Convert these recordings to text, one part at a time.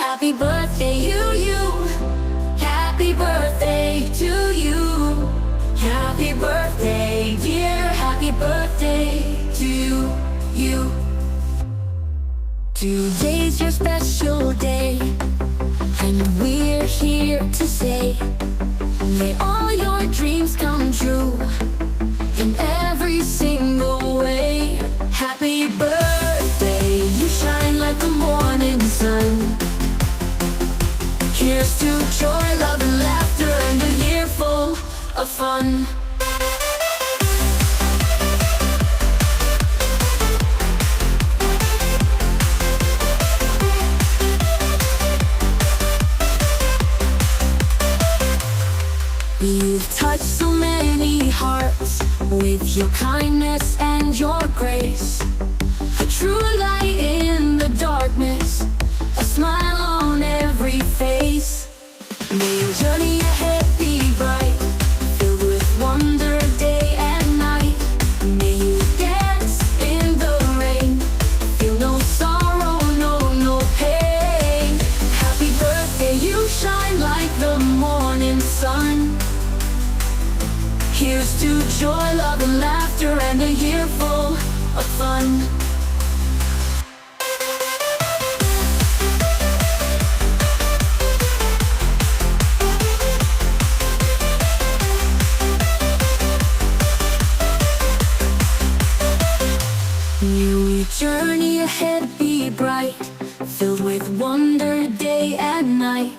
Happy birthday, you. Happy birthday to you. Happy birthday, dear. Happy birthday to you. Today's your special day, and we're here to say, may all your dreams come true in every single way. Happy birthday, you shine like the morning sun. Here's to joy, love, and laughter, and a year full of fun. You've touched so many hearts with your kindness and your grace. A true light in the darkness, a smile on every face. May your journey ahead be bright, filled with wonder day and night. May you dance in the rain, feel no sorrow, no pain. Happy birthday, you shine like the morning sun. Here's to joy, love, and laughter, and a year full of fun. May your journey ahead be bright, filled with wonder day and night.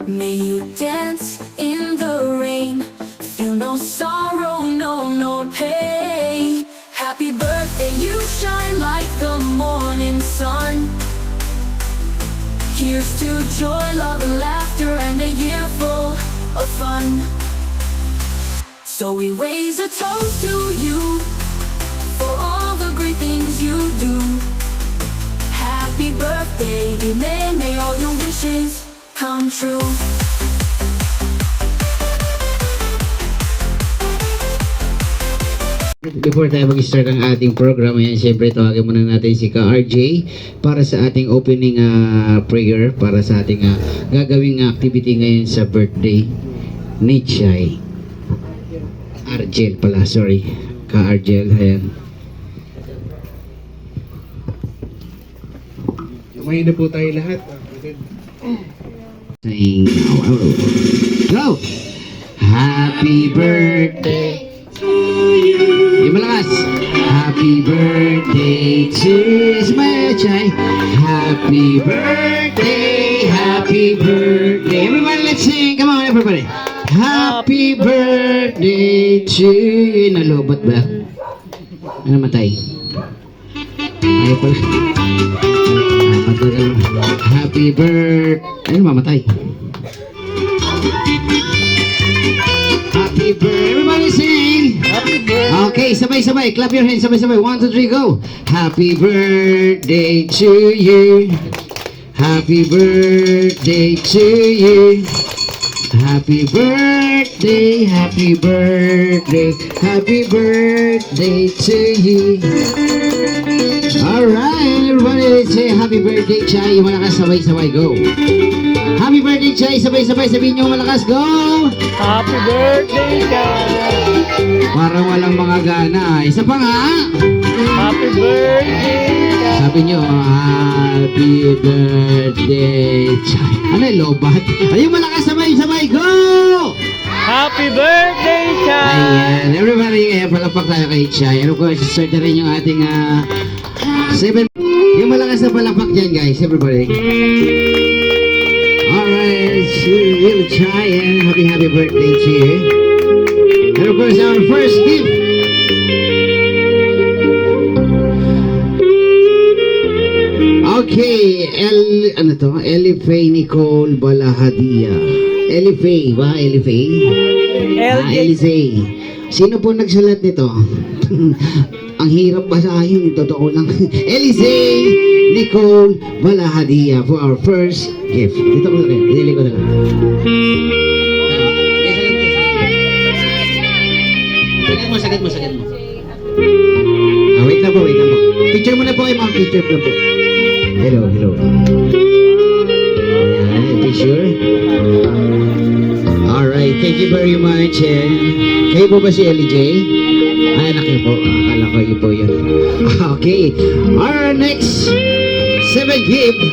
May you dance in the rain, feel no sorrow, no pain. Happy birthday, you shine like the morning sun. Here's to joy, love, and laughter, and a year full of fun. So we raise a toast to you for all the great things you do. Happy birthday, may all your wishes come true. Before tayo mag-start ang ating program, ayan, syempre tawagin muna natin si Ka-RJ para sa ating opening prayer, para sa ating gagawing activity ngayon sa birthday ni Chai. Argel pala, sorry. Ka-Argel, ayan. Kumain na po tayo lahat. Saying, go! Happy birthday to you. Di malakas. Happy birthday to Smile Chai. Happy birthday, happy birthday. Everybody, let's sing. Come on, everybody. Happy birthday to you. Nalobot ba? Ano matay? Ayaw pala. Happy birthday. Ano mamatay? Happy birthday. Everybody sing. Happy birthday. Okay, sabay-sabay. Clap your hands. Sabay-sabay. 1, 2, 3, go. Happy birthday to you. Happy birthday to you. Happy birthday, happy birthday, happy birthday to you. Alright, everybody, let's say happy birthday, Chai. Yung malakas, sabay-sabay, go. Happy birthday, Chai. Sabay-sabay, sabihin nyo malakas, go. Happy birthday, Chai. Parang walang mga gana. Isa pa nga. Happy birthday, Chai. Sabi nyo, happy birthday, Chai. Ano yung lobat? Ayun, malakas, sabay-sabay, go. Happy birthday, Chai. Ayan, everybody, palapak tayo kay Chai. Ano ko, start na rin yung ating 7. Yung malakas na palapak dyan, guys, everybody. Alright, we'll try and happy birthday to you. And of course, our first gift. Okay, Ellie Faye Nicole Balahadia. Ellie Faye ba? Ellie Faye? Ellie Faye. Sino po nagsulat nito? Ang hirap basahin, totoo lang. Ellie Nicole Balahadia for our first gift. Dito ko na rin, idili ko na lang. Sagad mo. Wait lang po. Picture mo na po kayo mga picture na po. Hello. Ayan. sure? Alright, thank you very much. Kayo po ba si Ellie J? Ay, anak niyo po. Akala ko yun po yun. Okay. Our next 7th gift,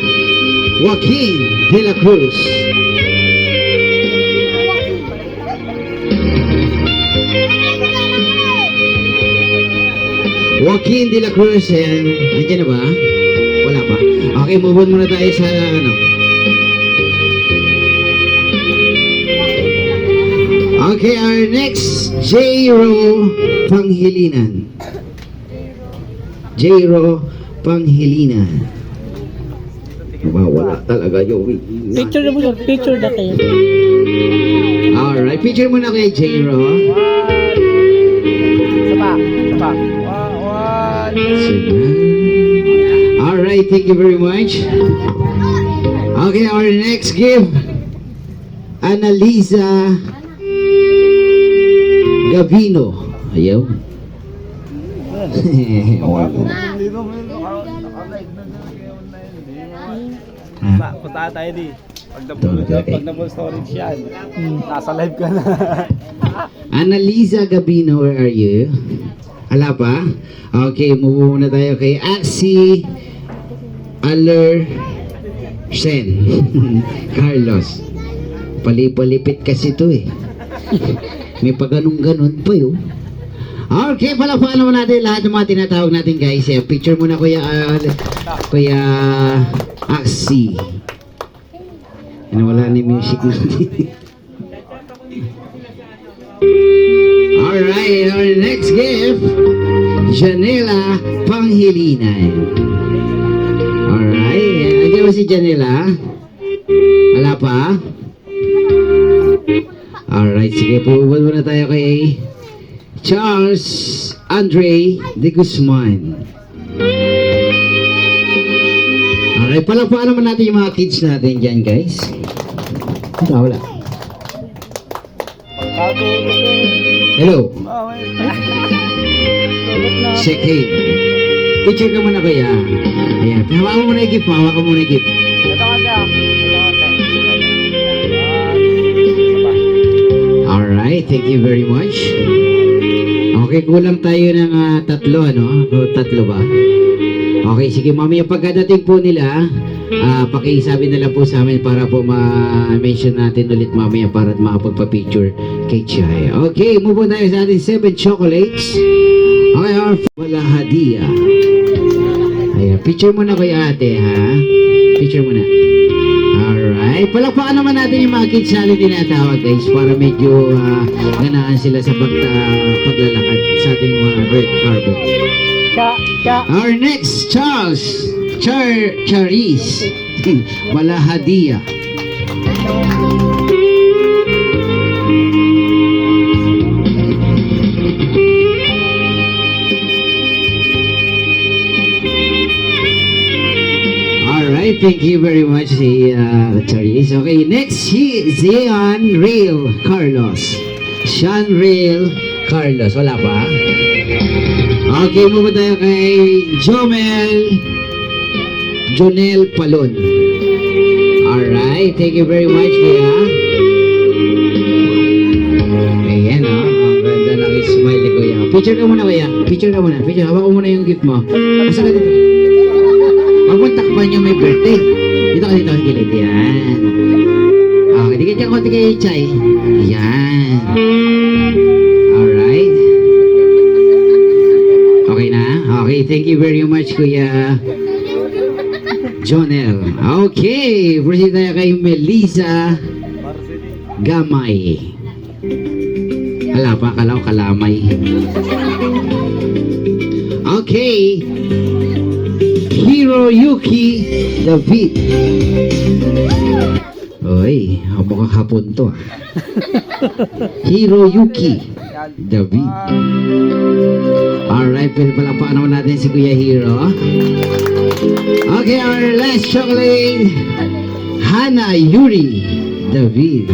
Joaquin de la Cruz. Joaquin de la Cruz. Nandiyan na ba? Wala pa. Okay, move on muna tayo sa ano. Okay, our next, J-Ro Panghilinan. J-Ro Panghilinan. Wala talaga yung Picture na mo siya. Picture na kayo. Alright, picture muna kay J-Ro. Alright, thank you very much. Okay, our next gift, Annalisa Gavino. Ayaw. Punta tayo di. Pag Okay. na-full storage yan, nasa live ka na. Annalisa Gavino, where are you? Hala pa? Okay, move muna tayo kay Axie Aller Sen. Carlos. Palipalipit kasi to eh. May pagganong-ganon pa yun. Okay, palakpakan naman natin lahat ng mga tinatawag natin guys. Picture muna Kuya Axie. Wala ni music natin. Alright, our next gift, Janela Panghilinan. Alright, nandiyan ba si Janela? Wala pa? Alright, sige, pupunta muna tayo kay Charles Andre de Guzman. Alright, palakpakan naman natin yung mga kids natin dyan, guys. Wala. Hello. Second. Picture ka muna kaya. Ayan. Hawakan mo muna yung gift mo. Hawakan mo muna yung gift. Alright. Thank you very much. Okay. Kulang tayo ng tatlo, ano? O, tatlo ba? Okay. Sige. Mamaya pagkadating po nila, pakisabi na lang po sa amin para po ma-mention natin ulit mamaya para makapagpa-picture kay Chay. Okay, move on tayo sa ating 7 chocolates. Okay, our wala hadiah. Ayan, picture muna kay ate, ha? Picture muna. Alright, palakpakan naman natin yung mga kids natin tinatawag, guys, para medyo ganahan sila sa paglalakad sa ating mga red carpet. Our next, Charles Charis wala hadiah. Alright, thank you very much si Charis. Okay, next si Zian Real Carlos. Sean Real Carlos, wala pa? Okay, move tayo kay Jonel Palon. Alright, thank you very much, kuya. Ayan, oh. Ang ganda ng smile ni kuya. Picture ka muna, kuya. Picture ka muna. Picture. Hawak ko muna yung gift mo. Asa ka dito? Huwag mong takpan yung may birthday. Dito ka dito. Gilid. Yan. Okay, dikit yung konti kay Chay. Ayan. Alright. Okay na? Okay, thank you very much, kuya Jonel. Okay, proceed tayo kay Melissa Gamay. Wala pa, akala ko kalamay. Okay, Hiroyuki David. Oy, mukhang hapon to. Hiroyuki David. Alright, pero palakpakan naman natin si Kuya Hiro. Okay, our last chocolate, Hana Yuri David.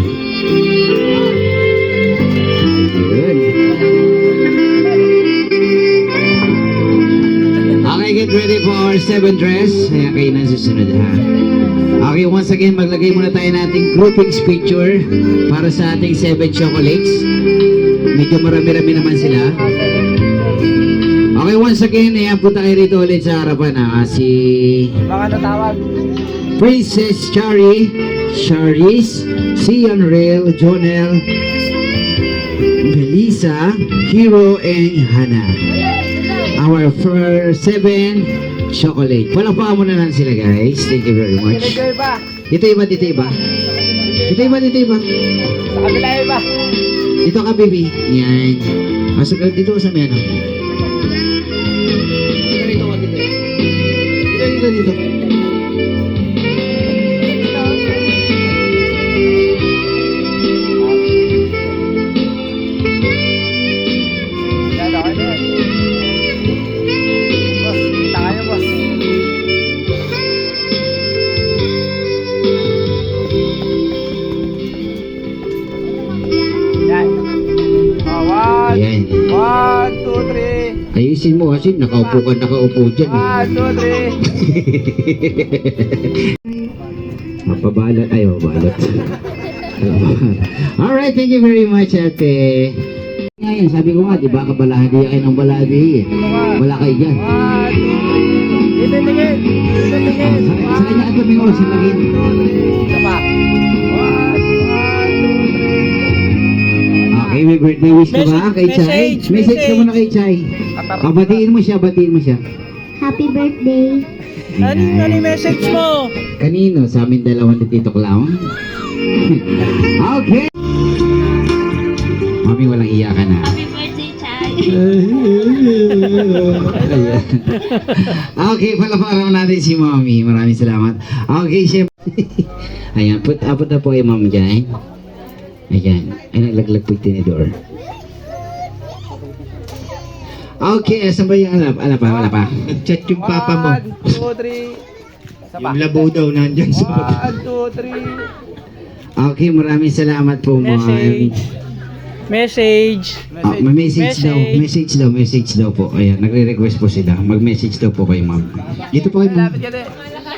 Good. Okay, get ready for our 7th dress. Ayan, kayo na susunod ha. Okay, once again, maglagay muna tayo nating groupings picture para sa ating 7 chocolates. Medyo marami-rami naman sila. Okay, once again, ayan, punta kayo rito ulit sa harapan ha. Si Mga natawag. Princess Chari, Charis, si Unreal, Jonel, Melissa, Hero, and Hannah. Our first 7 chocolate. Palakpakan muna lang sila guys. Thank you very much. Kinagay ba? Dito iba, dito iba. Dito iba, dito iba. Sa kabila ba? Dito ka, baby. Yan. Pasok ka dito sa may ano. Dito, dito. Dito, dito, dito. Yan, okay na yan. Boss, kita kayo, boss. Yan. Oh, Ayan. 1, 2, 3. Ayusin mo kasi nakaupo ka, nakaupo dyan. 1, 2, 3. Mapabalot. Ay, mabalot. Alright, thank you very much, ate. Ngayon, sabi ko nga, di ba kabalahadi kayo ng balahadi eh. Wala kayo dyan. 1, 2, 3. Dito tingin. Dito tingin. Sa kanya ito, may oras, sa lagin. Isa pa. 1, 2, 3. Okay, may birthday wish ka ba kay Chay? Message, Message ka muna kay Chay. Batiin mo siya, batiin mo siya. Happy birthday. Ano yung message mo? Kanino? Sa amin dalawa ni Tito Clown? Okay. Mami, walang iyakan na. Happy birthday, Chay. Ayan. Okay, palaparan natin si Mami. Maraming salamat. Okay, syempre. Ayan, abot na po kay Mami dyan. Ayan. Ay, naglaglag po yung tinidor. Okay, asan ba yung wala pa, wala pa. Nag-chat yung papa mo. 1, 2, 3. Isa pa. Yung labo daw nandyan sa 1, 2, 3. Okay, maraming salamat po, Ma'am. Message. May message daw. Message daw po. Ayan, nagre-request po sila. Mag-message daw po kay Ma'am. Dito po kay Ma'am. Lapit ka din.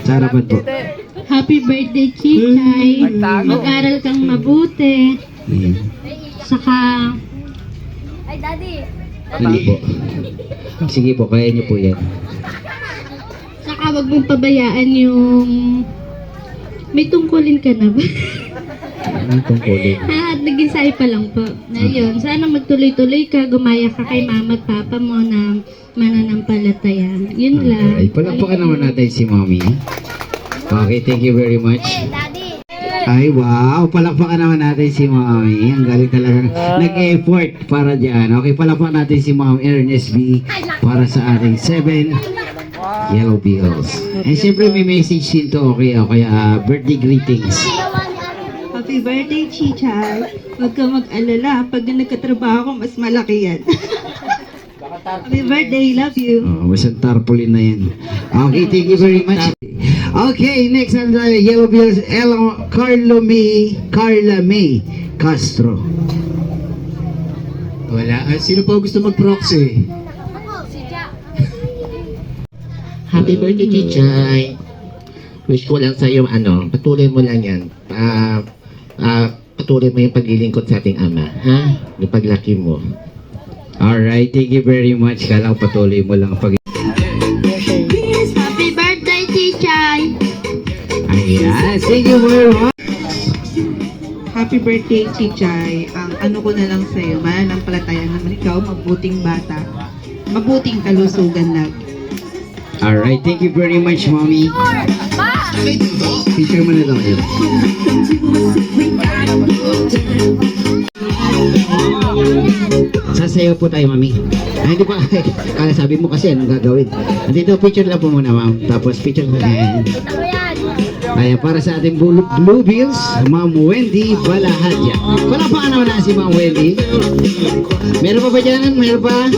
Sa harapan po. Happy birthday, Chichay. Magtago. Mag-aral kang mabuti. Ayan. Saka, Hindi po. Sige po, kaya niyo po yan. saka wag mong pabayaan yung... May tungkulin ka na ba? Anong tungkulin? Nag-isay pa lang po. Na yun, sana magtuloy-tuloy ka, gumaya ka kay mama at papa mo na mananampalataya. Yun lang. Ay, palakpakan naman natin si Mommy. Okay, thank you very much. Ay, wow. Palakpakan naman natin si Mommy. Ang galing talagang nag-effort para dyan. Okay, palakpakan natin si Ma'am Ernest B. para sa ating 7 Yellow Bills. And siyempre may message din to. Okay, kaya birthday greetings. Happy birthday, Chichay. Huwag ka mag-alala. Pag nagkatrabaho ko, mas malaki yan. Happy birthday. Love you. Oh, wasang tarpaulin na yan. Okay, thank you very much. Okay, next on the Yellow Bills, Carla May Castro. Wala. Sino pa gusto mag-proxy? Happy birthday, Chichay. Wish ko lang sa'yo, patuloy mo lang yan. Patuloy mo yung paglilingkod sa ating ama, ha? Yung paglaki mo. Alright, thank you very much. Kala ko patuloy mo lang pag... Happy birthday, Chichay! Ayan, thank you very much. Happy birthday, Chichay. Ang ano ko na lang sa'yo, mananampalataya naman ikaw, mabuting bata. Mabuting kalusugan lang. Alright, thank you very much, Mommy. Picture mo na daw kayo. Sasayaw po tayo, Mami. Ay, hindi pa. Kala sabi mo kasi anong gagawin. Dito, picture lang po muna, Ma'am. Tapos picture na yan. Kaya para sa ating Blue Bills, Ma'am Wendy Balahadya. Palakpakan naman na si Ma'am Wendy. Meron pa ba dyan? Meron pa?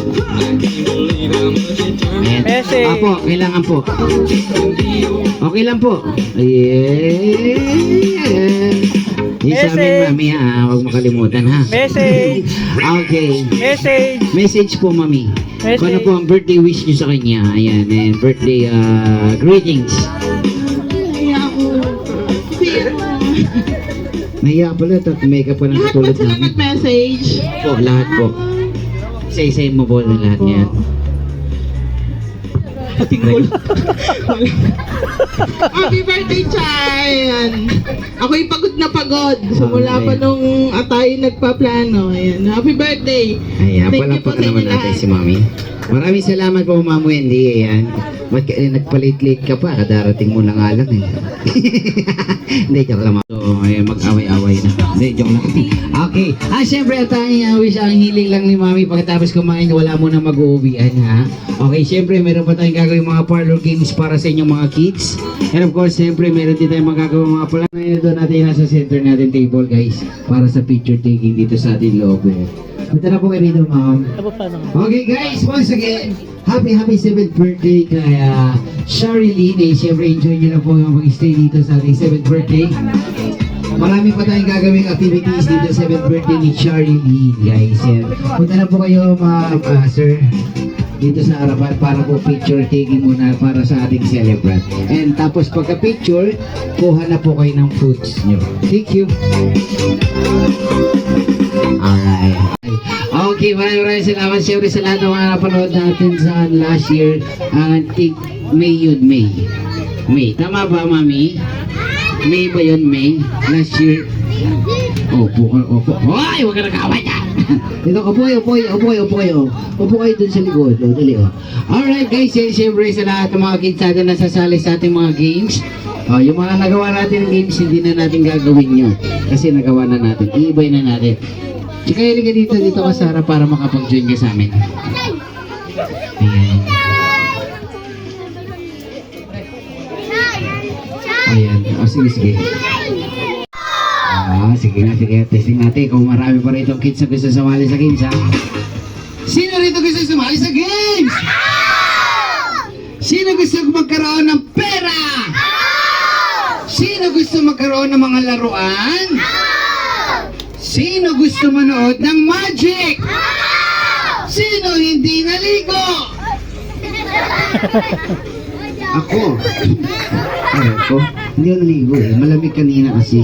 Ayan. Message. Apo, kailangan po. Okay lang po. Ayan. Yung sa amin, Message. mami, huwag makalimutan, ha? Message. Okay. Message. Message po, mami. Message. Kung ano po ang birthday wish nyo sa kanya. Ayan, and birthday greetings. Kaya ako. Nahiya pala, makeup pa ng Lahat ba katulad sila namin. nag-message? Po, lahat po. Isa-isayin mo po na lahat yan. Patingol. Happy birthday, Chay! Ako'y pagod na pagod. Simula pa nung tayo nagpaplano. Ayan. Happy birthday! Ayan, Thank you po palakpakan sa naman inyo natin lahat. si Mami. Maraming salamat po, Ma'am Wendy. Ayan. Ba't nagpalit-late ka pa? Kadarating mo na nga lang eh. Hindi, joke lang. So, ayan, mag-away-away na. Hindi, joke lang. Okay. Siyempre, ang tanging wish, ang hiling lang ni Mami pagkatapos kumain, wala mo na mag-uuwian, ha? Okay, siyempre, meron pa tayong gagawin mga parlor games para sa inyong mga kids. And of course, siyempre, meron din tayong magagawin mga pala. Ngayon doon natin nasa center natin table, guys, para sa picture taking dito sa ating loob. Punta na po kayo dito, Ma'am. Okay guys, once again, happy 7th birthday kay Sharilyn. Siyempre enjoy nyo na po yung mag-stay dito sa ating 7th birthday. Marami pa tayong gagawing activities dito sa 7th birthday ni Sharilyn, guys. And punta na po kayo, sir, dito sa harapan para po picture taking muna para sa ating celebrant. And tapos pagka picture, kuha na po kayo ng foods nyo. Thank you. Alright. Okay, maraming salamat siyempre sa lahat ng mga napanood natin sa last year. Ang May yun, May. May. Tama ba, Mami? May ba yun, May? Last year. Opo. Hoy, huwag ka nag-away ka! Dito, upo kayo dun sa likod. Dali, Alright guys, and siyempre sa lahat ng mga kids natin nasasali sa ating mga games. Yung mga nagawa natin ng games, hindi na natin gagawin yun. Kasi nagawa na natin. Iibay na natin. Chika, halika dito ka sa harap para makapag-join ka sa amin. Ayan. Sige. Sige. Testing natin kung marami pa rito kids na gusto sumali sa games, ha? Sino rito gusto sumali sa games? Sino gusto magkaroon ng pera? Sino gusto magkaroon ng mga laruan? Sino gusto manood ng magic? Sino hindi naligo? Ako. Ako? Hindi ako naligo eh. Malamig kanina kasi.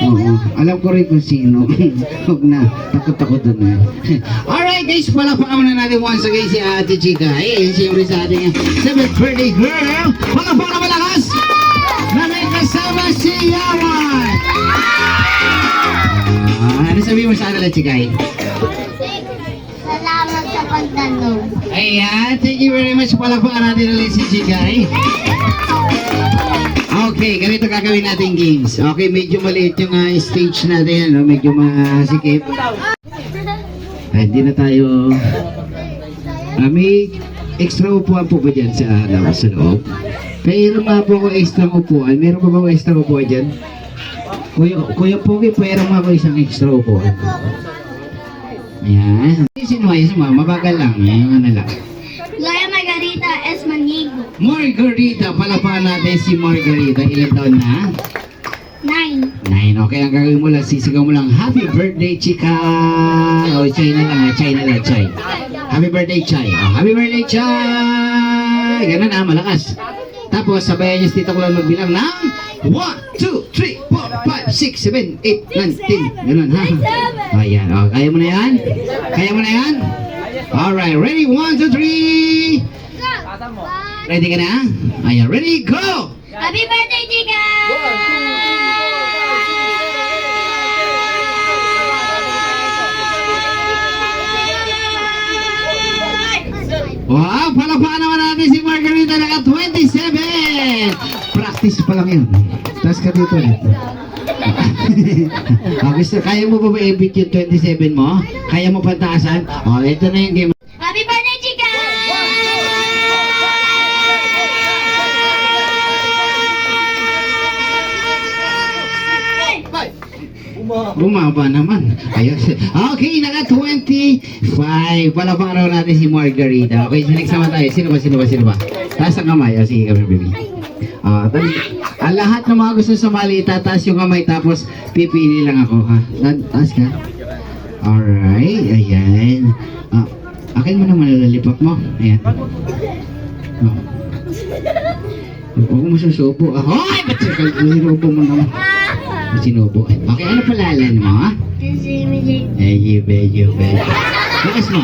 Oo. Alam ko rin kung sino. Huwag na. Takot ako dun eh. Alright guys, palapakan muna natin once again si Ate Chika. Siyempre sa ating 7th birthday girl. Palapakan na malakas! Na may kasama si Yaman! Ano sabihin mo sa kanila, Chikay? Salamat sa pagtanong. Ayan, thank you very much. Palakpakan natin ulit si Chikay. Okay, ganito gagawin natin games. Okay, medyo maliit yung stage natin, no? Medyo masikip. Hindi na tayo... may extra upuan po ba dyan sa labas sa loob? Pero nga po ako extra upuan. Meron pa ba ako extra upuan dyan? Kuya Pogi, pwera mo ako isang extra upuan. Ayan. Sino mabagal lang. Ayan, ano lang. Gloria Margarita S. Manigo. Margarita, palapakan natin si Margarita. Ilan taon na? 9. 9. Okay, ang gagawin mo lang, sisigaw mo lang, Happy birthday, Chika! O, Chay na lang, Chay. Happy birthday, Chay. Happy birthday, Chay! Ganun malakas. Tapos, sabayan niyo si Tito ko lang magbilang ng 1, 2, 3, 4, 5, 6, 7, 8, 9, 10. Ganun, ha? Ayan, kaya mo na yan? Alright, ready? 1, 2, 3! Ready ka na? Ayan, ready, go! Happy birthday, Chica! Wow, palakpakan naman natin si Margarita naka 27! Practice pa lang yun. Taas ka dito ulit. Gusto, kaya mo ba i-beat yung 27 mo? Kaya mo pantaasan? Ito na yung game. Happy birthday, Chica! Bumaba naman. Ayun. Okay, naka 25. Palakpakan natin si Margarita. Okay, next naman tayo. Sino ba? Taas ang kamay. Sige kami, baby. Lahat ng mga gusto sumali, tataas yung kamay tapos pipili lang ako, ha? Taas ka. Alright, ayan. Akin mo naman lalipap mo. Ayan. Huwag mo susubo. Ahoy! Ba't sinubo mo naman? Sinubo. Okay, ano palalan mo, ha? Medyo. Lakas mo.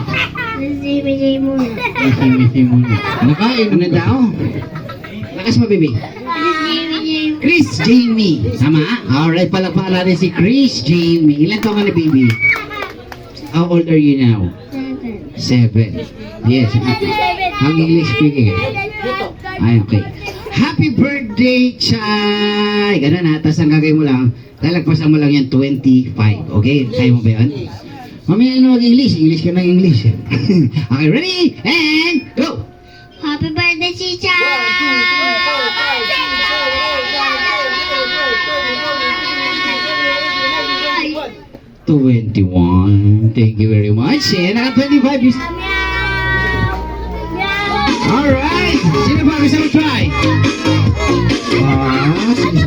Muna. Nakain mo na daw. Lakas mo, baby. Chris Jamie. Tama? Alright, palakpakan natin si Chris Jamie. Ilan taon ka na, baby? How old are you now? 7. Yes. Ang English speaking. Ay, okay. Happy birthday, Chay! Ganun ha, tapos ang gagawin mo lang, lalagpasan mo lang yan 25. Okay? Kaya mo ba yan? Mamaya na mag-English. English ka ng English. Okay, ready? And go! Happy birthday, Chicha! 21. Thank you very much. And naka-25 is... Alright! Sino ba gusto mo try? Sino?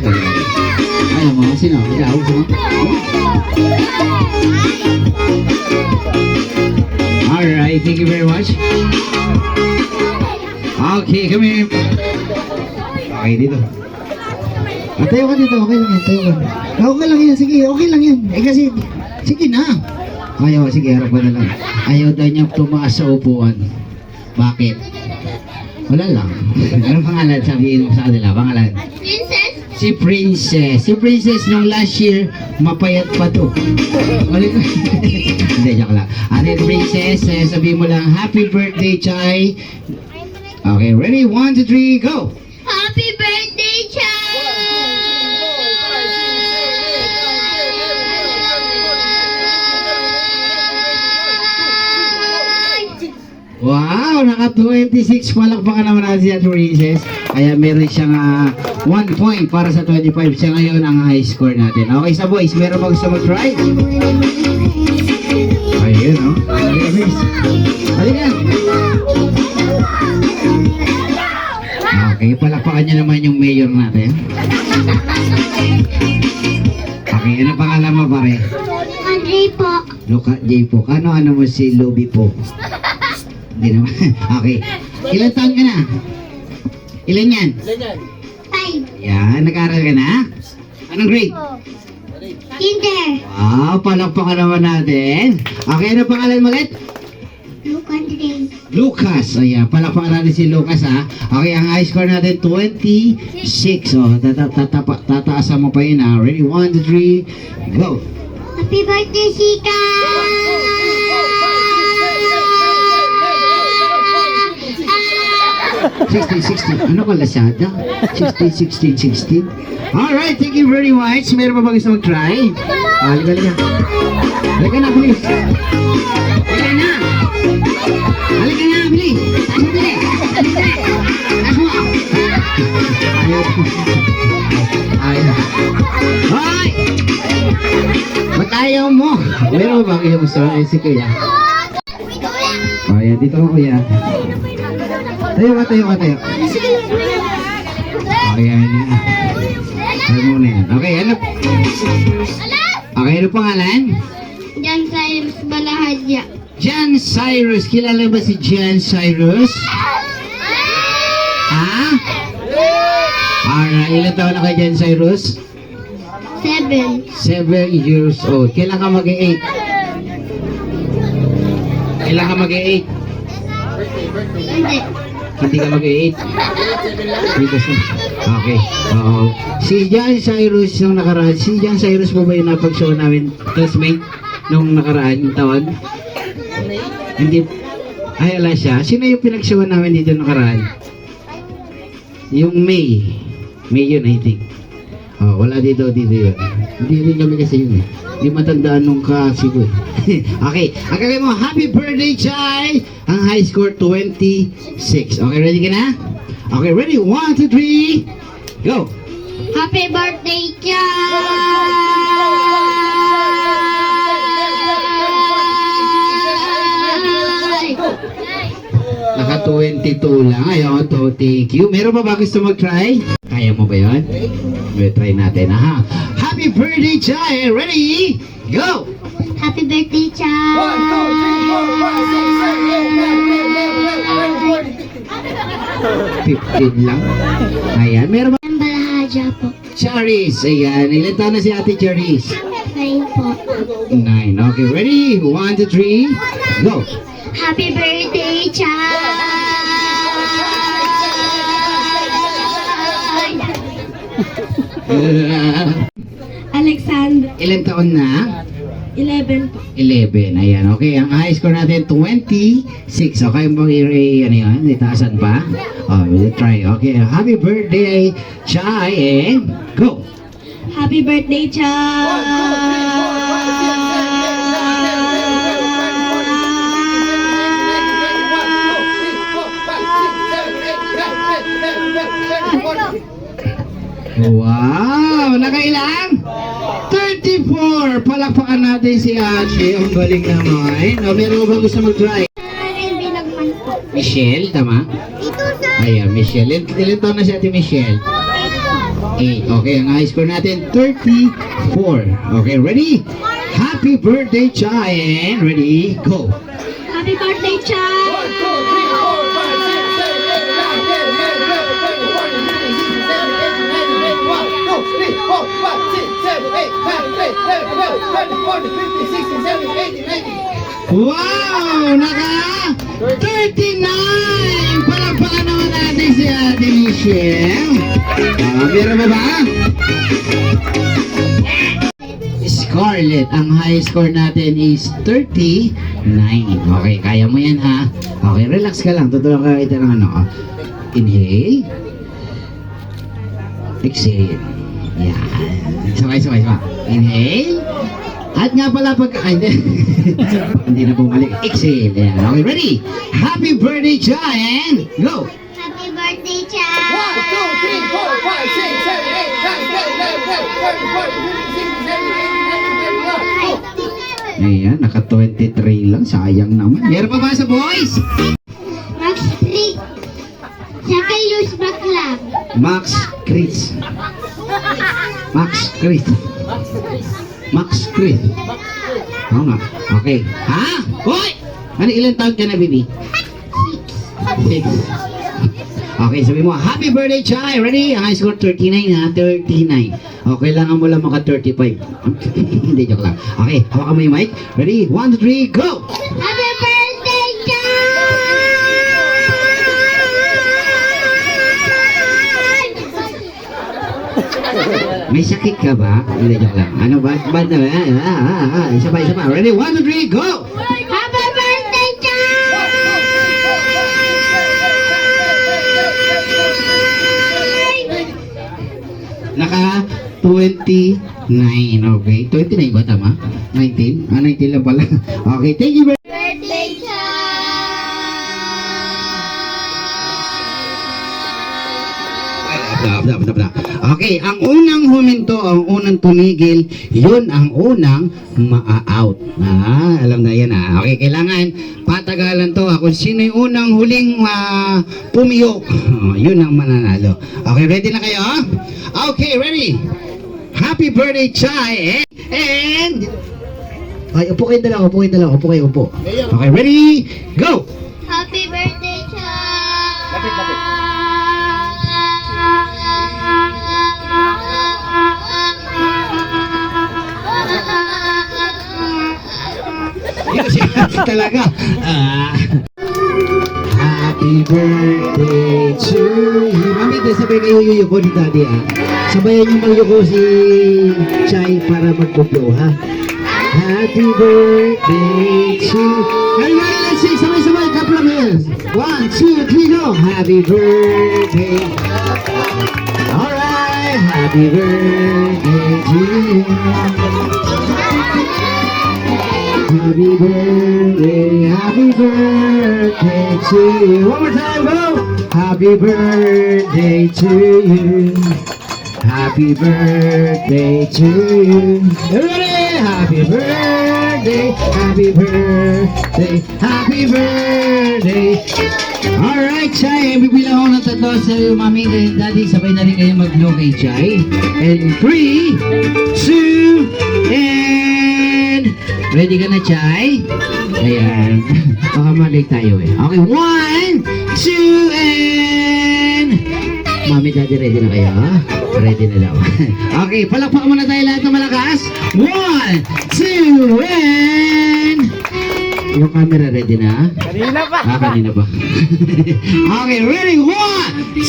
Ayaw mo? Sino? Ikaw? Sino? Alright, thank you very much. Okay, come here. Okay, dito. Tayo ka dito, okay lang yan, tayo ka. Okay lang yan, sige, okay lang yan. Kasi, sige na. Ayaw, sige, harap ka na lang. Ayaw daw niya tumaas sa upuan. Bakit? Wala lang. Anong pangalan? Sabihin mo sa kanila, pangalan? Princess! Si Princess. Si Princess nung last year, mapayat pa to. Ulit ko. Hindi, joke lang. Ate Princess, sabihin mo lang, happy birthday, Chay. Okay, ready? 1, 2, 3, go! Happy birthday, Chay! Wow, naka-26. Palakpakan naman natin si Ate Princess. Kaya meron siyang 1 point para sa 25. Siya ngayon ang high score natin. Okay, sa boys, meron ba gusto mag-try? Ayun, no? Halika. Okay, palakpakan niya naman yung mayor natin. Okay, ano pangalan mo, pare? Andre po. Luka J po. Ano mo si Lobby po? Hindi naman. Okay. Ilan taon ka na? Ilan yan? 5. Yan, nag-aaral ka na? Anong grade? Kinder. Wow, palakpakan naman natin. Okay, ano pangalan mo ulit? Luke Andre. Lucas. Ayan, palakpakan natin si Lucas, ha? Okay, ang high score natin, 26. Oh, tataasan mo pa yun, ha? Ready? 1, 2, 3, go! Happy birthday, Chica! 16. Ano ka, Lazada? 16. Alright, thank you very much. Meron pa ba gusto mag-try? Halika. Halika na, please. Halika na, bilis. Ayaw. Hoy! Ba't ayaw mo? Meron ba kayo gusto? Si Kuya. Ayan, dito ko, Kuya. Tayo ka. Ayan. Ayan muna yan. Okay, ano? Okay, ano pangalan? Jan Cyrus Balahadya. Jan Cyrus. Kilala ba si Jan Cyrus? Ha? Ilan taon na kay Jan Cyrus? 7. 7 years old. Kailan ka mag-8? Hindi. Hindi ka mag-8? Okay. Si Jan Cyrus nung nakaraan, si Jan Cyrus po ba yung napag-show namin classmate nung nakaraan taon? Hindi. Ay, ala siya. Sino yung pinag-showan namin dito nakaraan? Yung May. May yun, I think. Wala dito yun. Hindi rin kami kasi yun eh. Hindi matandaan nung kasi ko eh. Okay. Ang gagawin mo, happy birthday, Chay! Ang high score, 26. Okay, ready ka na? Okay, ready? 1, 2, 3, go! Happy birthday, Chay! Naka 22 lang. Ayun, to thank you. Meron pa ba gusto mag-try? Kaya mo ba yun? Try natin, ha? Happy birthday, Chai! Ready? Go! Happy birthday, Chai! 15 lang. Ayan, meron ba? Ang Balahaja po. Charis, ayan. Ilan taon na si Ate Charis? 9 po. 9. Okay, ready? 1, 2, 3, go! Happy birthday, Chai! Alexander, Ilan taon na? 11 po. 11. Ayan, okay. Ang high score natin, 26. Okay, bang ano yun? Itaasan pa? Oh, we'll try. Okay, happy birthday, Chai, and go! Happy birthday, Wow! Nakailang? 34! Palakpakan natin si Ate. Ang galing naman. O, meron ba gusto mag-try? Binagman po. Michelle, tama? Ito, sir. Ayan, Michelle. Ilan taon na si Ate Michelle? 8. Okay, ang high score natin, 34. Okay, ready? Happy birthday, Chai. And ready, go. Happy birthday, Chai! Wow! Naka 39! Palakpakan naman natin si Ate Michelle. Meron ba ba? Scarlett, ang high score natin is 39. Okay, kaya mo yan, ha? Okay, relax ka lang. Tutulong ka kita ng ano. Inhale. Exhale. Yan. Sabay. Inhale. At nga pala pag... Ay, hindi. Hindi na bumalik. Exhale. Yan. Okay, ready? Happy birthday, Chai, and go! Happy birthday, Chai! 1, 2, 3, 4, 5, 6, 7, 8, 9, 10, 11, 12, 13, 14, 15, 16, 17, 18, 19, 20. Ayan, naka 23 lang. Sayang naman. Meron pa ba sa boys? Max 3. Second Luz Backlab. Max Chris. Max Chris. Max Chris. Oo nga. Okay. Ha? Hoy! Ano, ilan taon ka na, baby? 6. Okay, sabi mo, happy birthday, Chai. Ready? Ang high score 39, ha? 39. Okay, kailangan mo lang maka 35. Hindi, joke lang. Okay, hawakan mo yung mic. Ready? 1, 2, 3, go! Happy birthday, Chai! May sakit ka ba? Hindi, joke lang. Ano ba? Bad na ba? Isa pa. Ready? 1, 2, 3, go! Happy birthday, Chai! Naka 29, okay. 29 ba tama? 19? 19 lang pala. Okay, thank you very Birthday, Okay, ang unang huminto, ang unang tumigil, yun ang unang maa-out. Alam na yan, ha. Okay, kailangan patagalan to, kung sino yung unang huling pumiyok, yun ang mananalo. Okay, ready na kayo? Okay, ready? Happy birthday, Chai! And... Ay, upo kayo dalawa. Okay, ready? Go! Happy birthday, Chai! Lapit. Yun si Ate talaga. Happy birthday to you. Mami, sabay kayo yuyuko ni Daddy, ha? Sabayan niyo magyuko si Chai para magpuplo, ha? Happy birthday to you. Everybody, let's sing. Sabay-sabay. Couple of hands. 1, 2, 3, go. Happy birthday. Alright. Happy birthday to you. Happy birthday to you. One more time, go! Happy birthday to you. Happy birthday to you. Everybody, happy birthday birthday, happy birthday, happy birthday. Alright, Chay, bibilang ako ng tatlo sa iyo, mami and daddy. Sabay na rin kayo mag-blow kay Chay. And 3, 2, and... Ready ka na, Chay? Ayan. Baka mag-like tayo eh. Okay, 1, 2, and... Mami, daddy, ready na kayo? Ready na daw. Okay, palakpakan muna tayo lahat ng malakas. 1, 2, and... Yung camera ready na? Kanina pa. Kanina pa. Okay, ready? 1, 2,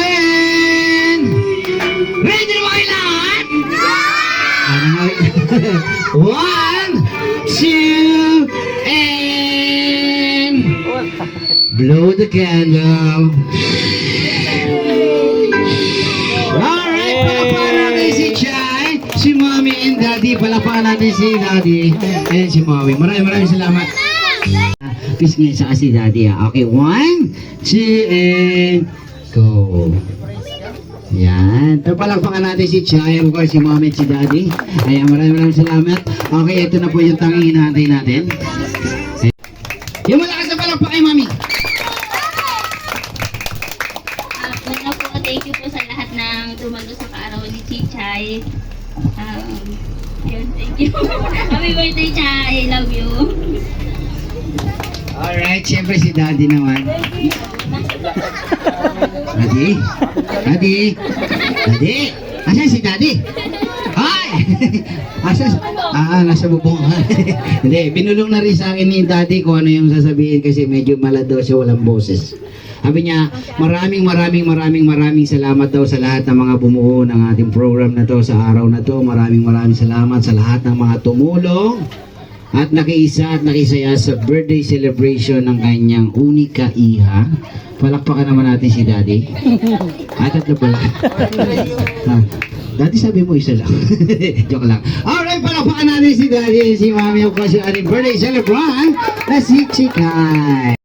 and... Ready na ba kayo lahat? 1, 2, and... Blow the candle. Alright, palapakan natin si Chay, si Mommy and Daddy. Palapakan natin si Daddy and si Mommy. Maraming salamat. Kiss ngayon sa si Daddy. Okay, 1, 2, and go. Yan. Ito palakpakan natin si Chay, of course, si Mommy at si Daddy. Ayan, maraming salamat. Okay, ito na po yung tanging hinahantay natin. Yung malakas na palakpak kay Mommy. Una po, thank you po sa lahat ng dumalo sa kaarawan ni Chichay. Yun, thank you. Happy birthday, Chay. I love you. Alright, siyempre si Daddy naman. Daddy? Daddy? Daddy? Asan si Daddy? Hi! Asan? Nasa bubong. Hindi, binulong na rin sa akin ni Daddy kung ano yung sasabihin kasi medyo malado siya, walang boses. Sabi niya, maraming salamat daw sa lahat ng mga bumuo ng ating program na to sa araw na to. Maraming salamat sa lahat ng mga tumulong at nakiisa at nakisaya sa birthday celebration ng kanyang unika iha. Palakpakan naman natin si Daddy. Tatlo pala. Daddy, sabi mo isa lang. Joke lang. Alright, palakpakan natin si Daddy, si Mami, of course, yung ating birthday celebrant na si Chikay.